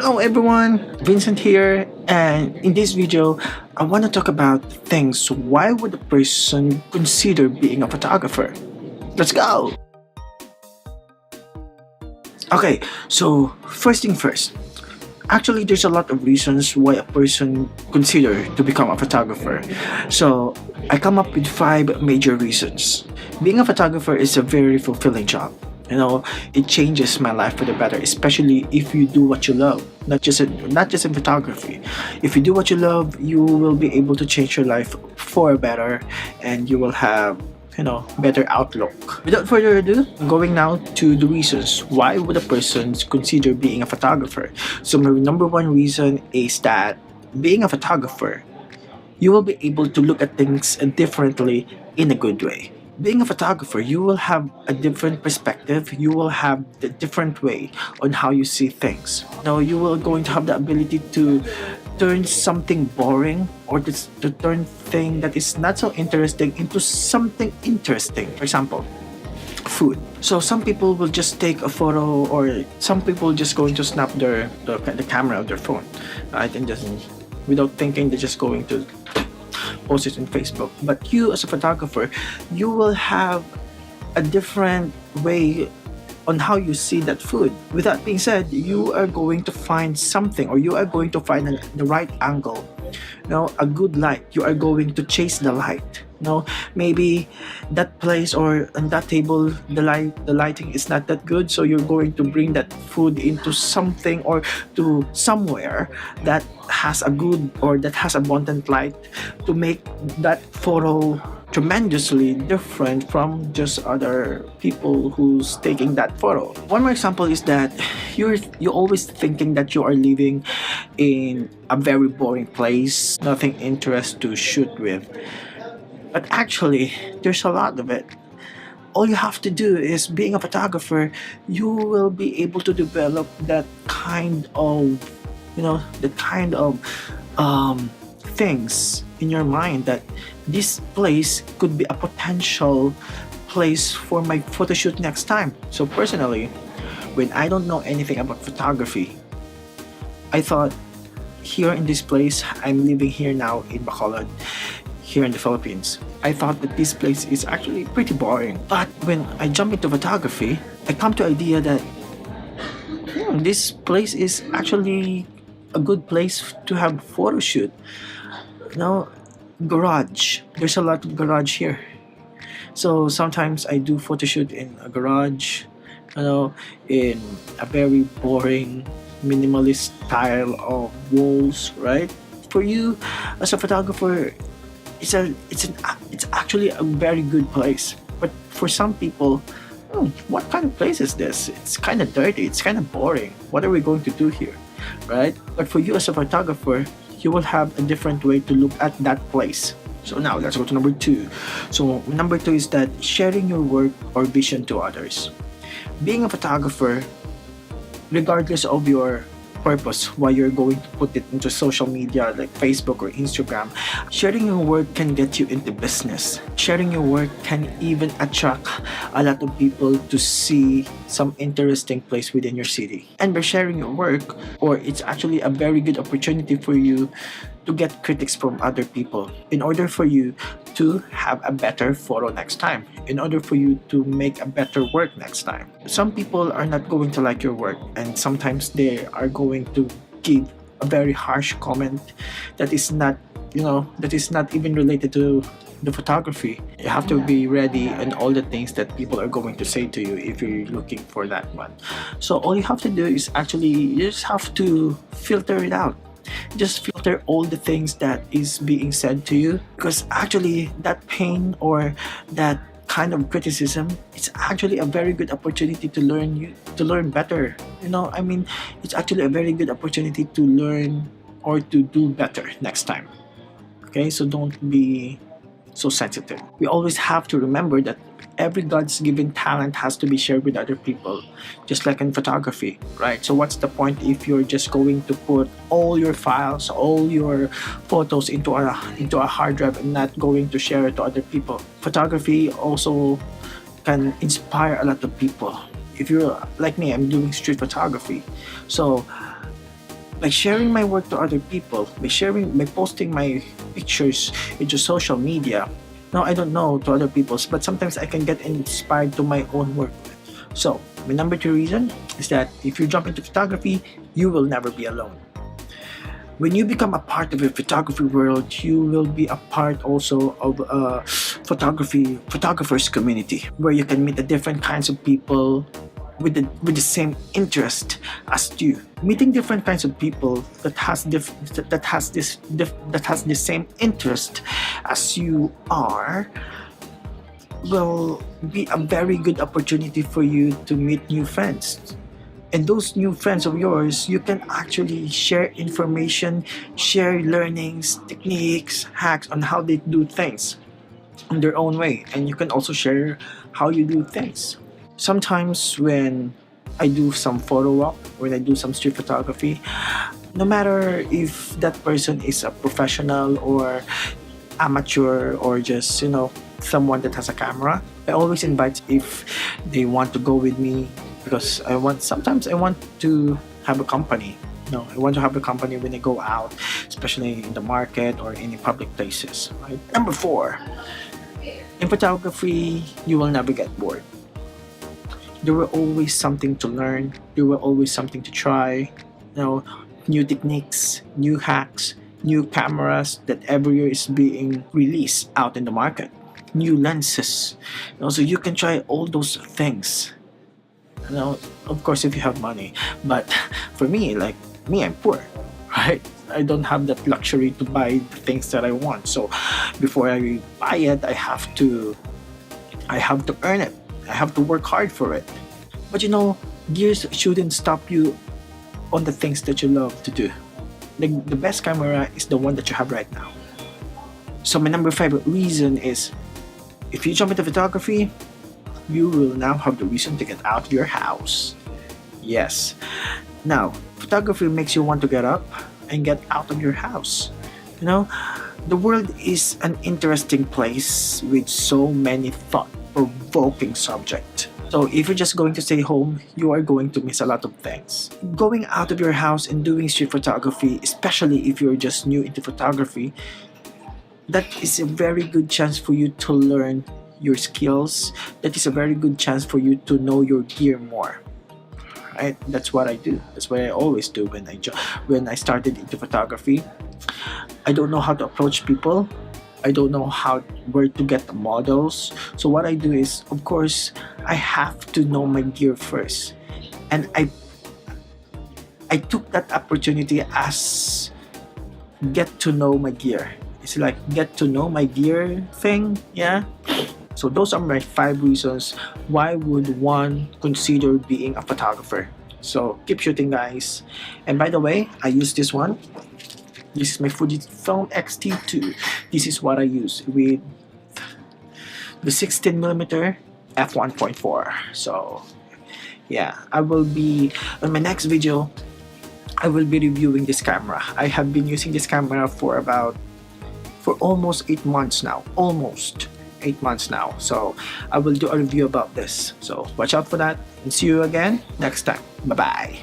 Hello everyone, Vincent here, and in this video, I want to talk about things. Why would a person consider being a photographer? Let's go! Okay, so first thing first. Actually, there's a lot of reasons why a person consider to become a photographer. So I come up with 5 major reasons. Being a photographer is a very fulfilling job. It changes my life for the better, especially if you do what you love. Not just in photography. If you do what you love, you will be able to change your life for better, and you will have better outlook. Without further ado, going now to the reasons why would a person consider being a photographer. So my number one reason is that being a photographer, you will be able to look at things differently in a good way. Being a photographer, you will have a different perspective. You will have the different way on how you see things. You will going to have the ability to turn something boring or to turn thing that is not so interesting into something interesting. For example, food. So some people will just take a photo, or some people just going to snap the camera of their phone, right? And just without thinking, they're just going to post it on Facebook. But you as a photographer, you will have a different way on how you see that food. With that being said, you are going to find something, or you are going to find the right angle, a good light. You are going to chase the light. Maybe that place or on that table, the lighting is not that good, so you're going to bring that food into something or to somewhere that has a good or that has abundant light to make that photo tremendously different from just other people who's taking that photo. One more example is that you're always thinking that you are living in a very boring place, nothing interest to shoot with. But actually, there's a lot of it. All you have to do is, being a photographer, you will be able to develop that kind of, things in your mind that this place could be a potential place for my photo shoot next time. So personally, when I don't know anything about photography, I thought, here in this place, I'm living here now in Bacolod, here in the Philippines, I thought that this place is actually pretty boring. But when I jump into photography, I come to idea that this place is actually a good place to have photo shoot. Garage. There's a lot of garage here. So sometimes I do photo shoot in a garage, in a very boring, minimalist style of walls, right? For you as a photographer, it's actually a very good place. But for some people, what kind of place is this? It's kind of dirty. It's kind of boring. What are we going to do here, right? But for you as a photographer, you will have a different way to look at that place. So now let's go to number 2. So number 2 is that sharing your work or vision to others. Being a photographer, regardless of your purpose why you're going to put it into social media like Facebook or Instagram, sharing your work can get you into business. Sharing your work can even attract a lot of people to see some interesting place within your city. And by sharing your work, or it's actually a very good opportunity for you to get critics from other people in order for you to have a better photo next time, in order for you to make a better work next time. Some people are not going to like your work, and sometimes they are going to give a very harsh comment that is not even related to the photography. You have to be ready and all the things that people are going to say to you if you're looking for that one. So all you have to do is actually, you just have to filter it out. Just filter all the things that is being said to you, because actually that pain or that kind of criticism, it's actually a very good opportunity to learn better. It's actually a very good opportunity to learn or to do better next time. Okay, so don't be so sensitive. We always have to remember that every God's given talent has to be shared with other people, just like in photography, right? So what's the point if you're just going to put all your files, all your photos into a hard drive and not going to share it to other people? Photography also can inspire a lot of people. If you're like me, I'm doing street photography. So By sharing my work to other people, by posting my pictures into social media. Now I don't know to other people's, but sometimes I can get inspired to my own work. So my number two reason is that if you jump into photography, you will never be alone. When you become a part of a photography world, you will be a part also of a photographers community where you can meet the different kinds of people with the same interest as you. Meeting different kinds of people that has the same interest as you are will be a very good opportunity for you to meet new friends. And those new friends of yours, you can actually share information, share learnings, techniques, hacks on how they do things in their own way. And you can also share how you do things. Sometimes when I do some photo op, when I do some street photography, no matter if that person is a professional or amateur or just, someone that has a camera, I always invite if they want to go with me, because sometimes I want to have a company. I want to have a company when I go out, especially in the market or in public places. Right? Number 4, in photography, you will never get bored. There will always something to learn. There will always something to try. New techniques, new hacks, new cameras that every year is being released out in the market. New lenses. So you can try all those things. Of course, if you have money. But for me, I'm poor, right? I don't have that luxury to buy the things that I want. So before I buy it, I have to earn it. I have to work hard for it. But gears shouldn't stop you on the things that you love to do. The best camera is the one that you have right now. So my number 5 reason is, if you jump into photography, you will now have the reason to get out of your house. Yes. Now, photography makes you want to get up and get out of your house. The world is an interesting place with so many thought-provoking subjects. So if you're just going to stay home, you are going to miss a lot of things. Going out of your house and doing street photography, especially if you're just new into photography, that is a very good chance for you to learn your skills. That is a very good chance for you to know your gear more. Right? That's what I do. That's what I always do when I started into photography. I don't know how to approach people. I don't know where to get the models. So what I do is, of course, I have to know my gear first. And I took that opportunity as get to know my gear. It's like get to know my gear thing, yeah? So those are my 5 reasons why would one consider being a photographer. So keep shooting, guys. And by the way, I use this one. This is my Fujinon X-T2. This is what I use with the 16mm f1.4. So yeah, I will be on my next video. I will be reviewing this camera. I have been using this camera for almost 8 months now. Almost 8 months now. So I will do a review about this. So watch out for that, and see you again next time. Bye bye.